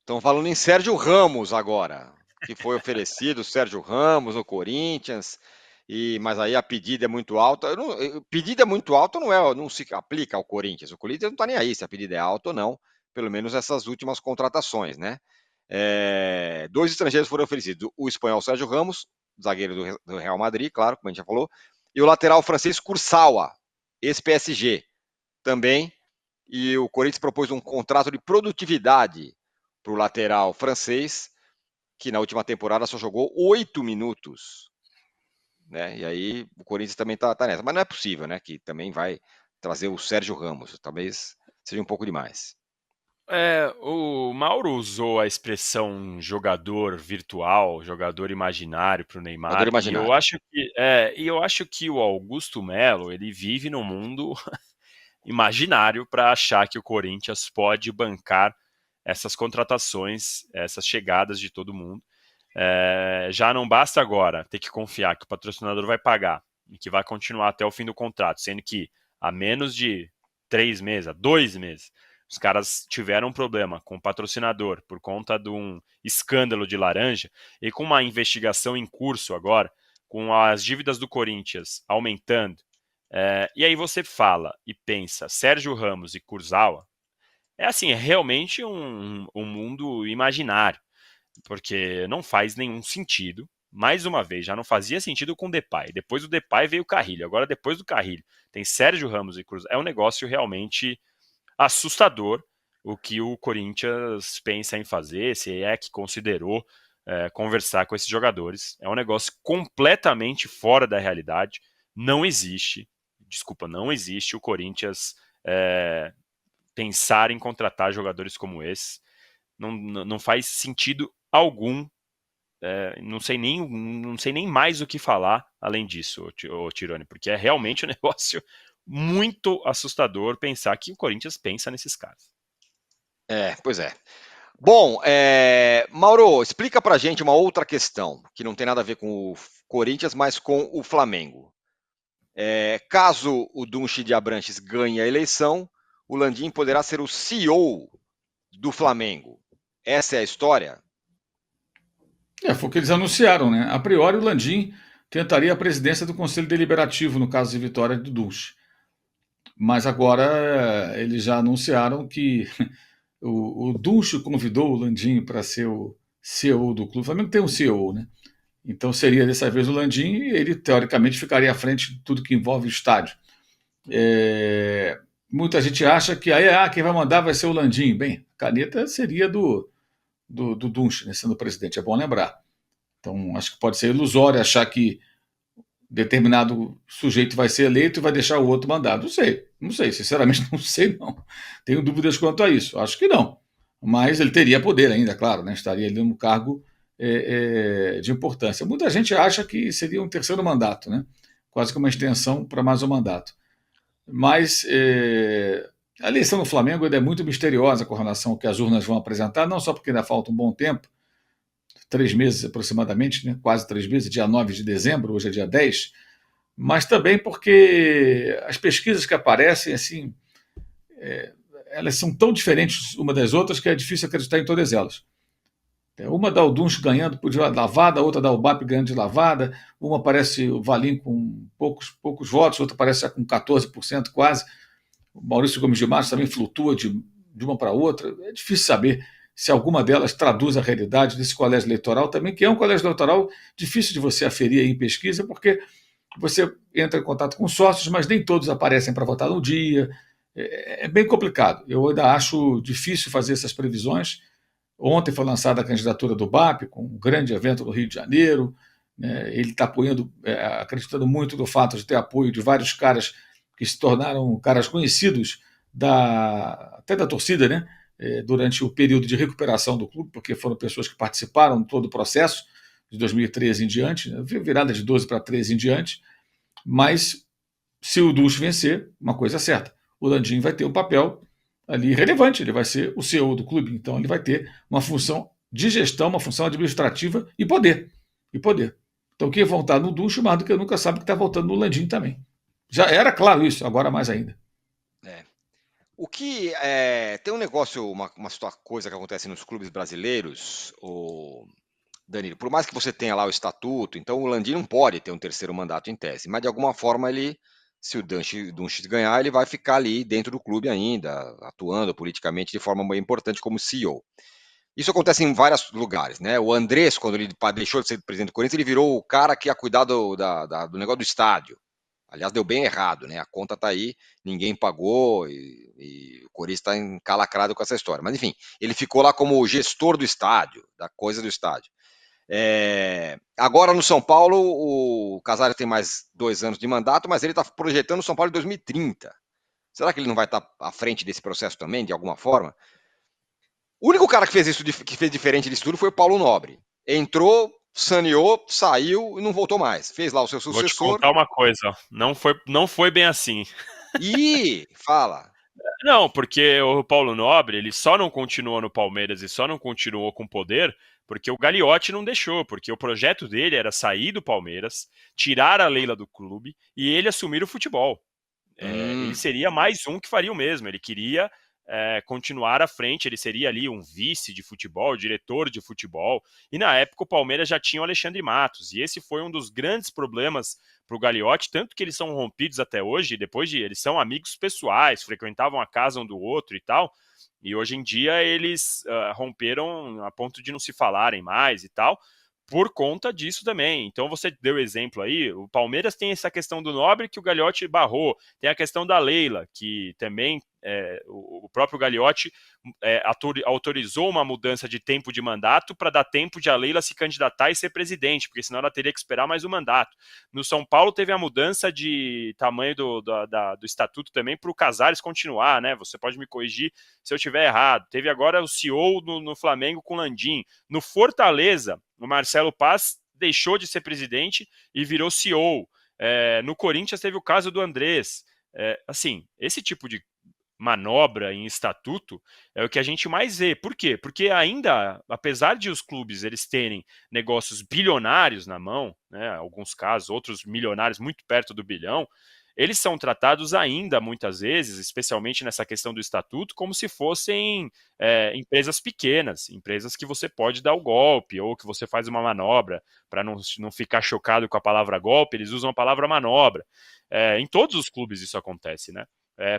Estão falando em Sérgio Ramos agora, que foi oferecido Sérgio Ramos no Corinthians, mas aí a pedida é muito alta. Pedida muito alta não se aplica ao Corinthians. O Corinthians não está nem aí se a pedida é alta ou não, pelo menos essas últimas contratações, né? Dois estrangeiros foram oferecidos: o espanhol Sérgio Ramos, zagueiro do Real Madrid, claro, como a gente já falou, e o lateral francês Kurzawa, ex-PSG, também. E o Corinthians propôs um contrato de produtividade para o lateral francês, que na última temporada só jogou 8 minutos. Né? E aí o Corinthians também está nessa. Mas não é possível, né? Que também vai trazer o Sérgio Ramos. Talvez seja um pouco demais. O Mauro usou a expressão jogador virtual, jogador imaginário para o Jogador Neymar, imaginário. e eu acho que o Augusto Melo ele vive num mundo imaginário para achar que o Corinthians pode bancar essas contratações, essas chegadas de todo mundo. Já não basta agora ter que confiar que o patrocinador vai pagar e que vai continuar até o fim do contrato, sendo que há menos de 3 meses, há 2 meses, os caras tiveram um problema com o patrocinador por conta de um escândalo de laranja e com uma investigação em curso agora, com as dívidas do Corinthians aumentando. E aí você fala e pensa, Sérgio Ramos e Kurzawa, é assim, é realmente um mundo imaginário, porque não faz nenhum sentido. Mais uma vez, já não fazia sentido com o Depay. Depois do Depay veio o Carrilho. Agora, depois do Carrilho, tem Sérgio Ramos e Cruz. É um negócio realmente assustador o que o Corinthians pensa em fazer, se é que considerou conversar com esses jogadores. É um negócio completamente fora da realidade. Não existe, desculpa, não existe o Corinthians pensar em contratar jogadores como esse. Não faz sentido algum. Não sei nem mais o que falar além disso, ô Tirone, porque é realmente um negócio muito assustador pensar que o Corinthians pensa nesses caras. Pois é. Bom, Mauro, explica pra gente uma outra questão, que não tem nada a ver com o Corinthians, mas com o Flamengo. Caso o Dunche de Abranches ganhe a eleição, o Landim poderá ser o CEO do Flamengo. Essa é a história? Foi o que eles anunciaram, né? A priori, o Landim tentaria a presidência do Conselho Deliberativo, no caso de vitória do Dulce. Mas agora eles já anunciaram que o Dulce convidou o Landim para ser o CEO do clube. O Flamengo tem um CEO, né? Então seria dessa vez o Landim e ele, teoricamente, ficaria à frente de tudo que envolve o estádio. Muita gente acha que quem vai mandar vai ser o Landim. Bem, a caneta seria do Dunche, né, sendo presidente, é bom lembrar. Então, acho que pode ser ilusório achar que determinado sujeito vai ser eleito e vai deixar o outro mandar. Não sei, sinceramente não sei não. Tenho dúvidas quanto a isso. Acho que não. Mas ele teria poder ainda, claro, né? Estaria ali num cargo de importância. Muita gente acha que seria um terceiro mandato, né? Quase que uma extensão para mais um mandato. Mas a eleição no Flamengo ainda é muito misteriosa com relação ao que as urnas vão apresentar, não só porque ainda falta um bom tempo, 3 meses aproximadamente, né? Quase 3 meses, dia 9 de dezembro, hoje é dia 10, mas também porque as pesquisas que aparecem, assim, elas são tão diferentes uma das outras que é difícil acreditar em todas elas. Uma dá o Dunch ganhando por lavada, outra dá o BAP ganhando de lavada, uma aparece o Valim com poucos votos, outra aparece com 14% quase. O Maurício Gomes de Matos também flutua de uma para outra. É difícil saber se alguma delas traduz a realidade desse colégio eleitoral também, que é um colégio eleitoral difícil de você aferir em pesquisa, porque você entra em contato com sócios, mas nem todos aparecem para votar no dia. É bem complicado. Eu ainda acho difícil fazer essas previsões. Ontem foi lançada a candidatura do BAP, com um grande evento no Rio de Janeiro. Né? Ele está apoiando, acreditando muito no fato de ter apoio de vários caras que se tornaram caras conhecidos até da torcida, né? Durante o período de recuperação do clube, porque foram pessoas que participaram de todo o processo, de 2013 em diante, né? Virada de 12 para 13 em diante, mas se o Dulce vencer, uma coisa é certa, o Landim vai ter um papel ali relevante, ele vai ser o CEO do clube, então ele vai ter uma função de gestão, uma função administrativa e poder. Então quem voltar no Dulce, mais do que nunca sabe que está voltando no Landim também. Já era claro isso, agora mais ainda. O que tem um negócio, uma coisa que acontece nos clubes brasileiros, Danilo, por mais que você tenha lá o estatuto, então o Landim não pode ter um terceiro mandato em tese, mas de alguma forma ele, se o Doncic ganhar, ele vai ficar ali dentro do clube ainda, atuando politicamente de forma muito importante como CEO. Isso acontece em vários lugares, né? O Andrés, quando ele deixou de ser presidente do Corinthians, ele virou o cara que ia cuidar do negócio do estádio. Aliás, deu bem errado, né? A conta tá aí, ninguém pagou e o Corinthians está encalacrado com essa história. Mas enfim, ele ficou lá como gestor do estádio, da coisa do estádio. Agora no São Paulo, o Casares tem mais 2 anos de mandato, mas ele está projetando o São Paulo em 2030. Será que ele não vai estar à frente desse processo também, de alguma forma? O único cara que fez isso, que fez diferente disso tudo foi o Paulo Nobre. Entrou, saneou, saiu e não voltou mais. Fez lá o seu Vou te sucessor. contar uma coisa, não foi bem assim. E fala. Não, porque o Paulo Nobre, ele só não continuou no Palmeiras e só não continuou com poder porque o Gagliotti não deixou, porque o projeto dele era sair do Palmeiras, tirar a Leila do clube e ele assumir o futebol. Ele seria mais um que faria o mesmo, ele queria continuar à frente, ele seria ali um vice de futebol, diretor de futebol, e na época o Palmeiras já tinha o Alexandre Matos, e esse foi um dos grandes problemas para o Gagliotti, tanto que eles são rompidos até hoje, eles são amigos pessoais, frequentavam a casa um do outro e tal, e hoje em dia eles romperam a ponto de não se falarem mais e tal, por conta disso também. Então você deu exemplo aí, o Palmeiras tem essa questão do Nobre que o Gagliotti barrou, tem a questão da Leila, que também o próprio Gagliotti autorizou uma mudança de tempo de mandato para dar tempo de a Leila se candidatar e ser presidente, porque senão ela teria que esperar mais um mandato. No São Paulo teve a mudança de tamanho do estatuto também para o Casares continuar, né? Você pode me corrigir se eu estiver errado. Teve agora o CEO no Flamengo com o Landim. No Fortaleza, o Marcelo Paz deixou de ser presidente e virou CEO. No Corinthians teve o caso do Andrés. Assim, esse tipo de manobra em estatuto é o que a gente mais vê. Por quê? Porque ainda, apesar de os clubes eles terem negócios bilionários na mão, né, alguns casos, outros milionários muito perto do bilhão, eles são tratados ainda, muitas vezes, especialmente nessa questão do estatuto, como se fossem empresas pequenas, empresas que você pode dar o golpe, ou que você faz uma manobra, para não ficar chocado com a palavra golpe, eles usam a palavra manobra. Em todos os clubes isso acontece, né?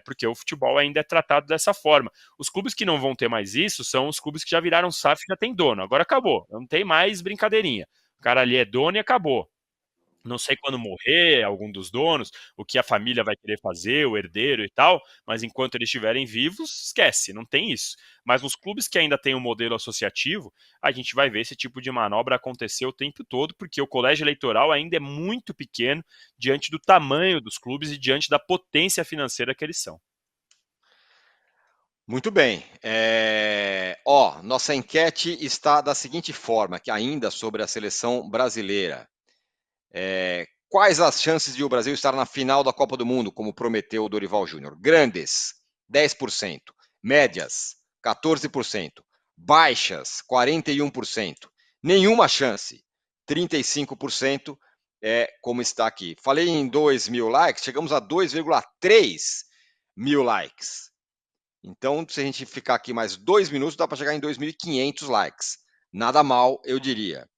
Porque o futebol ainda é tratado dessa forma. Os clubes que não vão ter mais isso são os clubes que já viraram SAF e já tem dono. Agora acabou, não tem mais brincadeirinha. O cara ali é dono e acabou. Não sei quando morrer algum dos donos, o que a família vai querer fazer, o herdeiro e tal, mas enquanto eles estiverem vivos, esquece, não tem isso. Mas nos clubes que ainda tem um modelo associativo, a gente vai ver esse tipo de manobra acontecer o tempo todo, porque o colégio eleitoral ainda é muito pequeno diante do tamanho dos clubes e diante da potência financeira que eles são. Muito bem. Nossa enquete está da seguinte forma, que ainda sobre a seleção brasileira. Quais as chances de o Brasil estar na final da Copa do Mundo, como prometeu o Dorival Júnior? Grandes, 10%. Médias, 14%. Baixas, 41%. Nenhuma chance, 35%, como está aqui. Falei em 2 mil likes, chegamos a 2,3 mil likes. Então, se a gente ficar aqui mais 2 minutos, dá para chegar em 2.500 likes. Nada mal, eu diria.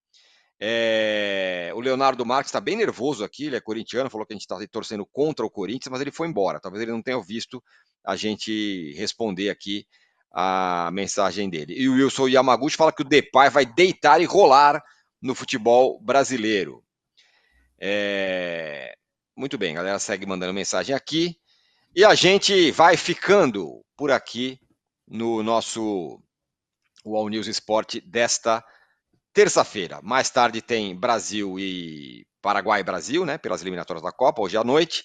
O Leonardo Marques está bem nervoso aqui, ele é corintiano, falou que a gente está torcendo contra o Corinthians, mas ele foi embora. Talvez ele não tenha visto a gente responder aqui a mensagem dele. E o Wilson Yamaguchi fala que o Depay vai deitar e rolar no futebol brasileiro. Muito bem, a galera segue mandando mensagem aqui. E a gente vai ficando por aqui no nosso All News Sport desta terça-feira. Mais tarde tem Brasil e Paraguai e Brasil, né, pelas eliminatórias da Copa, hoje à noite.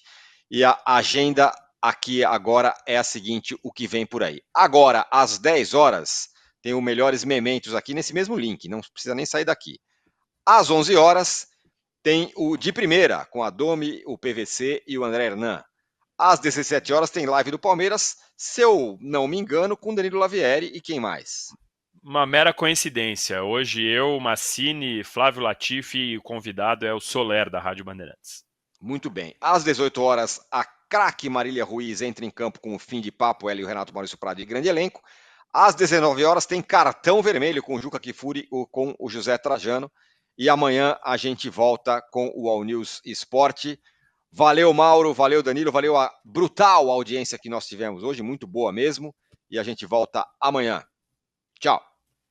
E a agenda aqui agora é a seguinte, o que vem por aí. Agora, às 10 horas, tem o Melhores Mementos aqui nesse mesmo link, não precisa nem sair daqui. Às 11 horas, tem o De Primeira, com a Domi, o PVC e o André Hernan. Às 17 horas tem live do Palmeiras, se eu não me engano, com Danilo Lavieri e quem mais? Uma mera coincidência. Hoje eu, Massini, Flávio Latifi e o convidado é o Soler, da Rádio Bandeirantes. Muito bem. Às 18 horas, a craque Marília Ruiz entra em campo com o fim de papo, ela e o Renato Maurício Prado de grande elenco. Às 19 horas tem cartão vermelho com o Juca Kfouri ou com o José Trajano. E amanhã a gente volta com o All News Esporte. Valeu, Mauro, valeu, Danilo, valeu a brutal audiência que nós tivemos hoje, muito boa mesmo. E a gente volta amanhã. Tchau.